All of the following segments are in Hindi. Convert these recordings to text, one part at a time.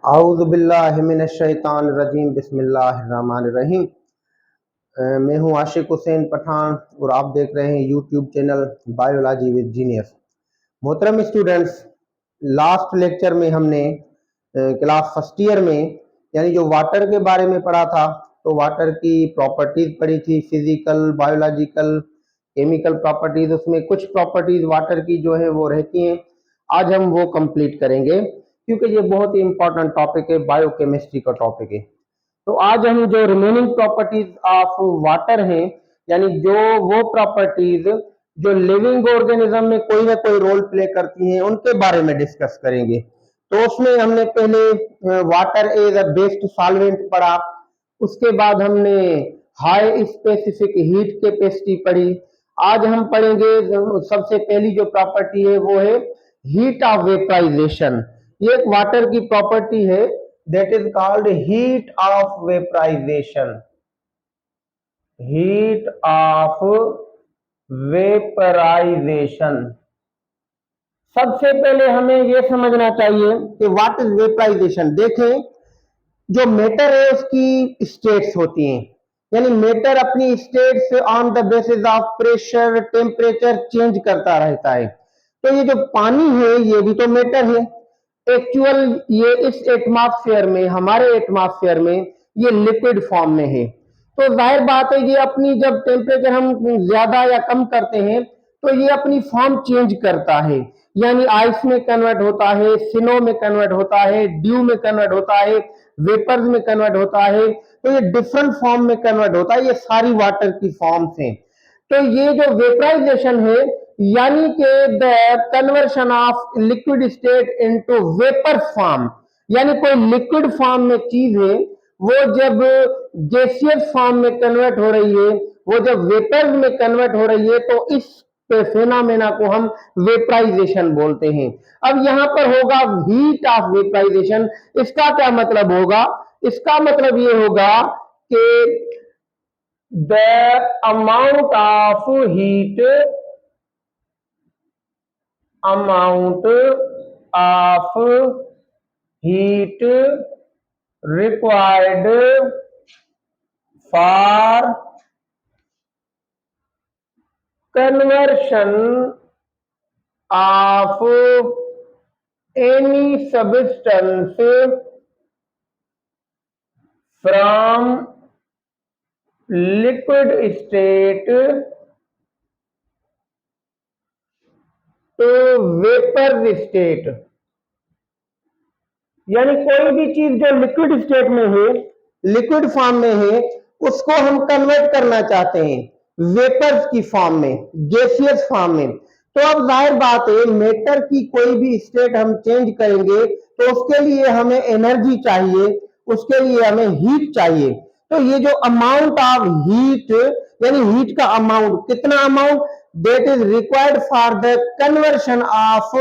आऊज़ुबिल्लाहिमिनश्शैतानिर्रजीम बिस्मिल्लाहिर्रहमानिर्रहीम। मैं हूं आशिक हुसैन पठान और आप देख रहे हैं YouTube channel biology with genius. मोहतरम स्टूडेंट्स, लास्ट लेक्चर में हमने क्लास फर्स्ट ईयर में यानी जो वाटर के बारे में पढ़ा था, तो वाटर की प्रॉपर्टीज पढ़ी थी, फिजिकल, बायोलॉजिकल, केमिकल प्रॉपर्टीज। उसमें कुछ प्रॉपर्टीज वाटर की जो है वो रहती हैं। आज हम वो कंप्लीट करेंगे क्योंकि ये बहुत ही इंपॉर्टेंट टॉपिक है, बायोकेमिस्ट्री का टॉपिक है। तो आज हम जो रिमेनिंग प्रॉपर्टीज ऑफ वाटर हैं, यानी जो वो प्रॉपर्टीज जो लिविंग ऑर्गेनिज्म में कोई ना कोई रोल प्ले करती हैं, उनके बारे में डिस्कस करेंगे। तो उसमें हमने पहले water as a based solvent पढ़ा, उसके बाद हमने हाई स्पेसिफिक हीट कैपेसिटी पढ़ी। आज हम पढ़ेंगे सबसे पहली जो प्रॉपर्टी है वो है हीट ऑफ वेपराइजेशन। ये एक वाटर की प्रॉपर्टी है, that is called heat of vaporisation. Heat of vaporisation. सबसे पहले हमें यह समझना चाहिए कि व्हाट इज वेपराइजेशन। देखें, जो मैटर है उसकी स्टेट्स होती हैं, यानी मैटर अपनी states on the basis of pressure, temperature change करता रहता है। तो ये जो पानी है ये भी तो मैटर है। एक्चुअल ये इस एटमॉस्फेयर में, हमारे एटमॉस्फेयर में ये लिक्विड फॉर्म में है। तो जाहिर बात है ये अपनी जब टेम्परेचर हम ज्यादा या कम करते हैं तो ये अपनी फॉर्म चेंज करता है, यानी आइस में कन्वर्ट होता है, स्नो में कन्वर्ट होता है, ड्यू में कन्वर्ट होता है, वेपर्स में कन्वर्ट होता है। तो ये डिफरेंट फॉर्म में कन्वर्ट होता है। ये सारी वाटर की फॉर्म्स हैं। तो ये जो वेपराइजेशन है, यानी कि the conversion of liquid state into vapour form, यानी कोई लिक्विड फॉर्म में चीज है वो जब गैसियस फॉर्म में कन्वर्ट हो रही है, वो जब वेपर में कन्वर्ट हो रही है, तो इस फेनोमेना को हम वेपराइजेशन बोलते हैं। अब यहां पर होगा हीट ऑफ वेपराइजेशन। इसका क्या मतलब होगा? इसका मतलब ये होगा कि the amount of heat required for conversion of any substance from liquid state to vapor state। यानी कोई भी चीज जो लिक्विड स्टेट में है, लिक्विड फॉर्म में है, उसको हम कन्वर्ट करना चाहते हैं वेपर्स की फॉर्म में, गैसियस फॉर्म में। तो अब जाहिर बात है मैटर की कोई भी स्टेट हम चेंज करेंगे तो उसके लिए हमें एनर्जी चाहिए, उसके लिए हमें हीट चाहिए। तो ये जो अमाउंट ऑफ हीट, यानी हीट का अमाउंट, कितना amount that is required for the conversion of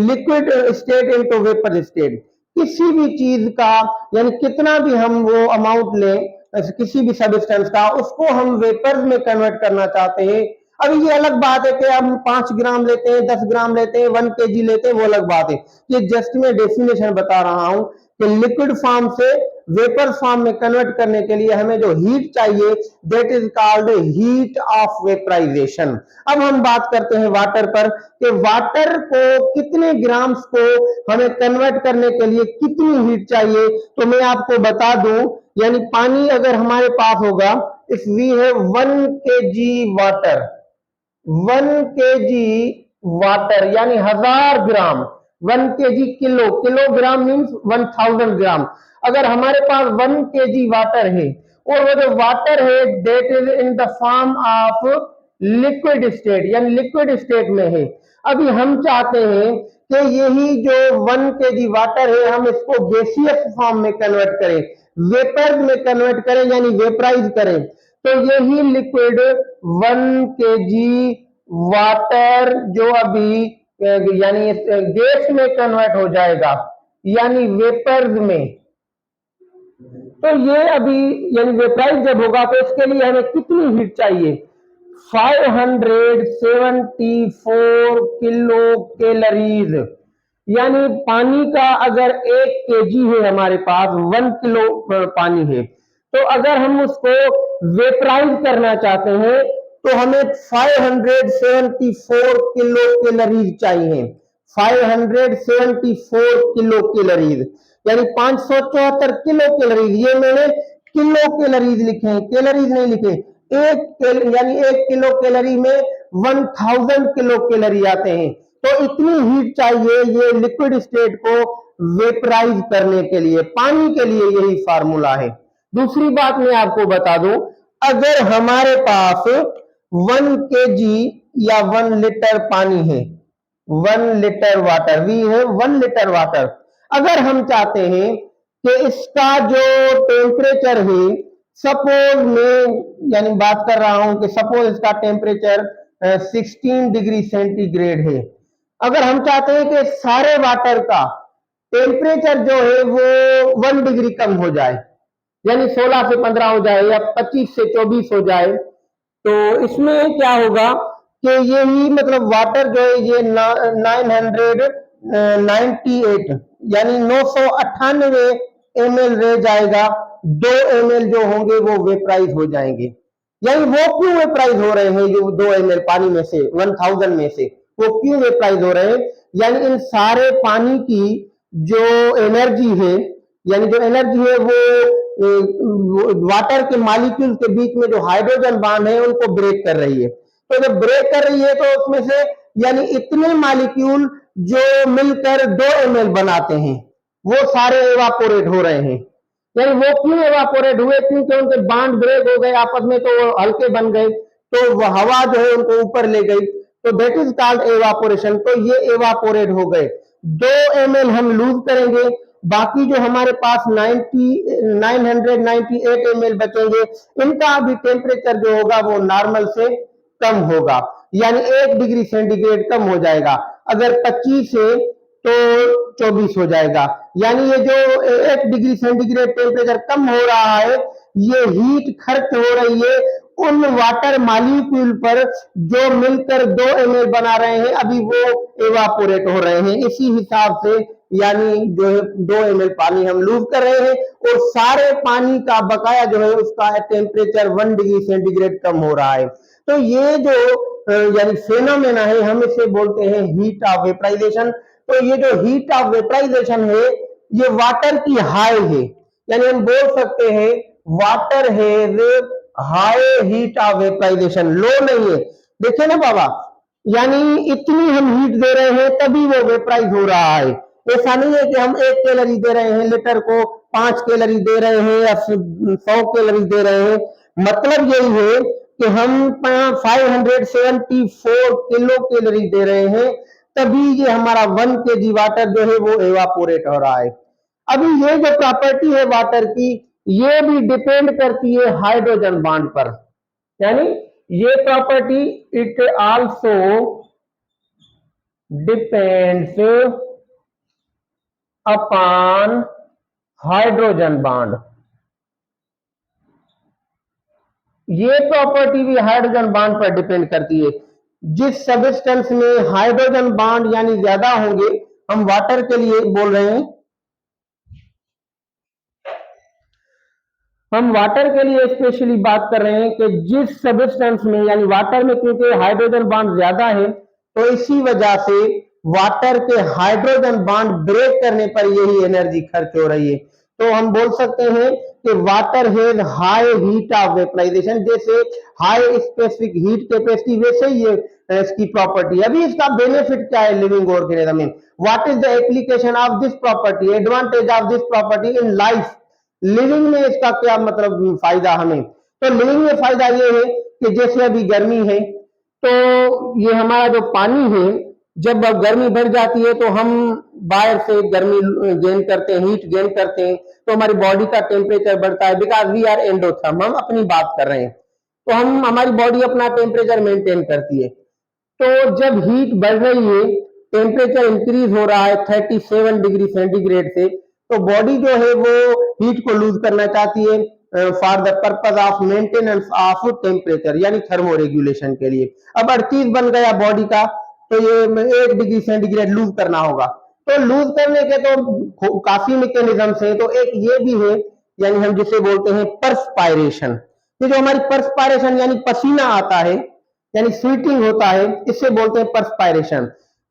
liquid state into vapour state. किसी भी चीज का, यानी कितना भी हम वो अमाउंट लें किसी भी सब्सटेंस का, उसको हम वेपर्स में कन्वर्ट करना चाहते हैं। अभी ये अलग बात है कि हम 5 ग्राम लेते हैं, 10 ग्राम लेते हैं, 1 kg लेते हैं, वो अलग बात है। ये जस्ट मैं डेफिनेशन बता रहा हूं कि लिक्विड फॉर्म से वेपर फॉर्म में कन्वर्ट करने के लिए हमें जो हीट चाहिए that is called heat of vaporisation. अब हम बात करते हैं वाटर पर कि वाटर को कितने ग्राम्स को हमें कन्वर्ट करने के लिए कितनी हीट चाहिए। तो मैं आपको बता दूं, यानी पानी अगर हमारे पास होगा, if we have 1 kg water, 1 kg water यानी 1000 gram, 1 kg kilo, kilogram means 1000 gram. अगर हमारे पास 1 kg वाटर है और वो जो वाटर है that is in the form of liquid state, यानी लिक्विड स्टेट में है। अभी हम चाहते हैं कि यही जो 1 kg वाटर है हम इसको गैसियस फॉर्म में कन्वर्ट करें, वेपर में कन्वर्ट करें, यानी वेपराइज करें। तो यही लिक्विड 1 kg वाटर जो अभी यानी गैस में कन्वर्ट हो जाएगा, यानी वेपर्स में। तो ये अभी यानी वेपराइज जब होगा तो इसके लिए हमें कितनी हीट चाहिए? 574 किलो कैलोरीज, यानी पानी का अगर 1 kg है हमारे पास, 1 किलो पानी है, तो अगर हम उसको वेपराइज करना चाहते हैं तो हमें 574 किलो कैलोरीज चाहिए। 574 किलो कैलोरीज यानी 574 किलो कैलोरीज। ये मैंने किलो कैलोरीज लिखे हैं, कैलोरीज नहीं लिखे। यानी 1 किलो कैलोरी में 1000 किलो कैलोरी आते हैं। तो इतनी हीट चाहिए ये लिक्विड स्टेट को वेपराइज करने के लिए। पानी के लिए यही फार्मूला है। दूसरी बात मैं आपको बता दूं, अगर हमारे पास 1 kg या 1 लीटर पानी है, 1 लीटर वाटर, वी है 1 लीटर वाटर, अगर हम चाहते हैं कि इसका जो टेम्परेचर है, सपोज मैं यानी बात कर रहा हूं कि सपोज इसका टेम्परेचर 16 डिग्री सेंटीग्रेड है। अगर हम चाहते हैं कि सारे वाटर का टेम्परेचर जो है वो 1 डिग्री कम हो जाए, यानी 16 से 15 हो जाए या 25 से 24 हो जाए, तो इसमें क्या होगा कि यही मतलब वाटर जो है ये 998 यानी 998 ml रह जाएगा। 2 ml जो होंगे वो वेपराइज हो जाएंगे। यानी वो क्यों वेपराइज हो रहे हैं, जो 2 ml पानी में से 1000 में से वो क्यों वेपराइज हो रहे हैं? यानी इन सारे पानी की जो एनर्जी है, यानी जो एनर्जी है वो वाटर के मॉलिक्यूल के बीच में जो हाइड्रोजन बॉन्ड है उनको ब्रेक कर रही है। तो जब ब्रेक कर रही है तो उसमें से यानी इतने मॉलिक्यूल जो मिलकर 2 ml बनाते हैं वो सारे एवापोरेट हो रहे हैं। यानी वो क्यों एवापोरेट हुए? क्योंकि उनके बॉन्ड ब्रेक हो गए आपस में, तो वो हल्के बन गए, तो वो हवा जो है उनको ऊपर ले गई, तो दैट इज कॉल्ड एवापोरेशन। तो ये एवापोरेट हो गए। 2 ml हम लूज करेंगे, बाकी जो हमारे पास 998 ml बचेंगे, इनका भी टेम्परेचर जो होगा वो नॉर्मल से कम होगा, यानी 1 डिग्री सेंटीग्रेड कम हो जाएगा। अगर 25 है तो 24 हो जाएगा। यानी ये जो 1 डिग्री सेंटीग्रेड टेम्परेचर कम हो रहा है, ये हीट खर्च हो रही है उन वाटर मॉलिक्यूल पर जो मिलकर 2 ml बना रहे हैं, अभी वो एवापोरेट हो रहे हैं। इसी हिसाब से यानी जो है 2 ml पानी हम लूज कर रहे हैं और सारे पानी का बकाया जो है उसका टेम्परेचर 1 डिग्री सेंटीग्रेड कम हो रहा है। तो ये जो यानी फेनोमेना है, हम इसे बोलते हैं हीट ऑफ वेपराइजेशन। तो ये जो हीट ऑफ वेपराइजेशन है ये वाटर की हाई है, यानी हम बोल सकते हैं water has high heat of vaporization, low नहीं है। देखिए ना बाबा, यानी इतनी हम हीट दे रहे हैं तभी वो वेपराइज हो रहा है। ऐसा नहीं है कि हम 1 कैलोरी दे रहे हैं लीटर को, 5 कैलोरी दे रहे हैं या 100 कैलोरी दे रहे हैं। मतलब यही है कि हम 574 किलो कैलोरी दे रहे हैं, तभी ये हमारा 1 kg वाटर जो है वो एवापोरेट हो रहा है। अभी ये जो प्रॉपर्टी है वाटर की, ये भी डिपेंड करती है हाइड्रोजन बॉन्ड पर। यानी ये property it also depends upon hydrogen bond. ये प्रॉपर्टी भी हाइड्रोजन बॉन्ड पर डिपेंड करती है। जिस सब्सटेंस में हाइड्रोजन बॉन्ड यानी ज्यादा होंगे, हम वाटर के लिए बोल रहे हैं, हम वाटर के लिए स्पेशली बात कर रहे हैं कि जिस सब्सटेंस में यानी वाटर में क्योंकि हाइड्रोजन बॉन्ड ज्यादा है, तो इसी वजह से वाटर के हाइड्रोजन बॉन्ड ब्रेक करने पर यही एनर्जी खर्च हो रही है। तो हम बोल सकते हैं कि water has high heat of vaporisation, जैसे हाई स्पेसिफिक हीट कैपेसिटी वैसे ही ये इसकी प्रॉपर्टी। अभी इसका बेनिफिट क्या है लिविंग ऑर्गेनिज्म में? What is the application of this property, advantage of this property in life? Living में इसका क्या मतलब फायदा हमें? तो लिविंग में फायदा ये है कि जैसे अभी गर्मी है, तो ये हमारा जो पानी है, जब गर्मी बढ़ जाती है तो हम बाहर से गर्मी गेन करते हैं, हीट गेन करते हैं, तो हमारी बॉडी का टेम्परेचर बढ़ता है। बिकॉज वी आर एंडोथर्म, हम अपनी बात कर रहे हैं, तो हम हमारी बॉडी अपना टेम्परेचर मेंटेन करती है। तो जब हीट बढ़ रही है, टेम्परेचर इंक्रीज हो रहा है 37 डिग्री सेंटीग्रेड से, तो बॉडी जो है वो हीट को लूज करना चाहती है for the purpose of maintenance of temperature, यानी थर्मो रेगुलेशन के लिए। अब 38 बन गया बॉडी का, तो ये 1 डिग्री सेंटीग्रेड लूज करना होगा। तो लूज करने के तो काफी मैकेनिज्म्स हैं, तो एक ये भी है, यानी हम जिसे बोलते हैं पर्सपायरेशन। ये जो हमारी पर्सपायरेशन यानी पसीना आता है, यानी स्वीटिंग होता है, इसे बोलते हैं पर्सपायरेशन।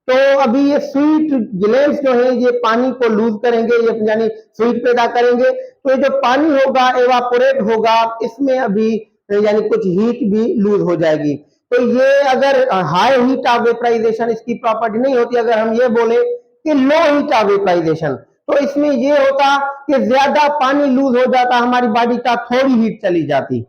तो अभी ये स्वीट ग्लैंड्स जो है ये पानी को लूज करेंगे, ये यानी स्वीट पैदा करेंगे, तो ये जो पानी होगा एवापोरेट होगा, इसमें अभी यानी कुछ हीट भी लूज हो जाएगी। तो ये अगर हाई हीट ऑफ वेपराइजेशन इसकी प्रॉपर्टी नहीं होती, अगर हम ये बोले कि लो हीट ऑफ वेपराइजेशन, तो इसमें ये होता कि ज्यादा पानी लूज हो जाता, हमारी बॉडी का थोड़ी हीट चली जाती।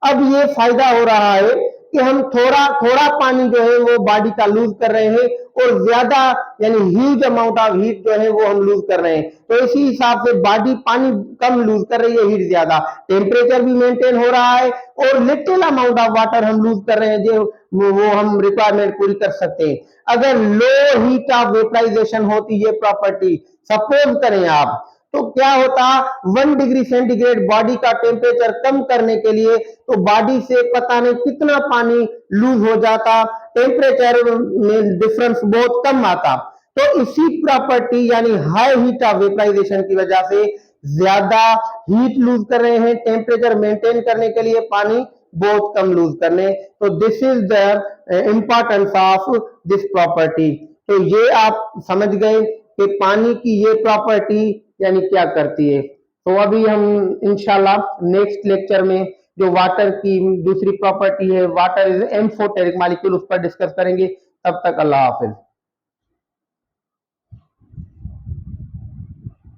अब ये फायदा हो रहा है कि हम थोड़ा थोड़ा पानी जो है वो बॉडी का लूज कर रहे हैं, और ज्यादा यानी ह्यूज अमाउंट ऑफ हीट जो है वो हम लूज कर रहे हैं। तो इसी हिसाब से बॉडी पानी कम लूज कर रही है, हीट ज्यादा, टेम्परेचर भी मेंटेन हो रहा है, और लिटिल अमाउंट ऑफ वाटर हम लूज कर रहे हैं, जो वो हम रिक्वायरमेंट पूरी कर सकते हैं। अगर लो हीट ऑफ वेपराइजेशन होती ये प्रॉपर्टी, सपोज करें आप, तो क्या होता, 1 डिग्री सेंटीग्रेड बॉडी का टेम्परेचर कम करने के लिए तो बॉडी से पता नहीं कितना पानी लूज हो जाता, टेम्परेचर में डिफरेंस बहुत कम आता। तो इसी प्रॉपर्टी यानी हाई हीट ऑफ वेपराइजेशन की वजह से ज्यादा हीट लूज कर रहे हैं, टेम्परेचर मेंटेन करने के लिए पानी बहुत कम लूज करने। तो this is the importance of this property. तो ये आप समझ गए कि पानी की ये प्रॉपर्टी यानी क्या करती है। तो अभी हम इंशाल्लाह नेक्स्ट लेक्चर में जो वाटर की दूसरी प्रॉपर्टी है, वाटर इज एम्फोटेरिक मॉलिक्यूल, उस पर डिस्कस करेंगे। तब तक अल्लाह हाफिज।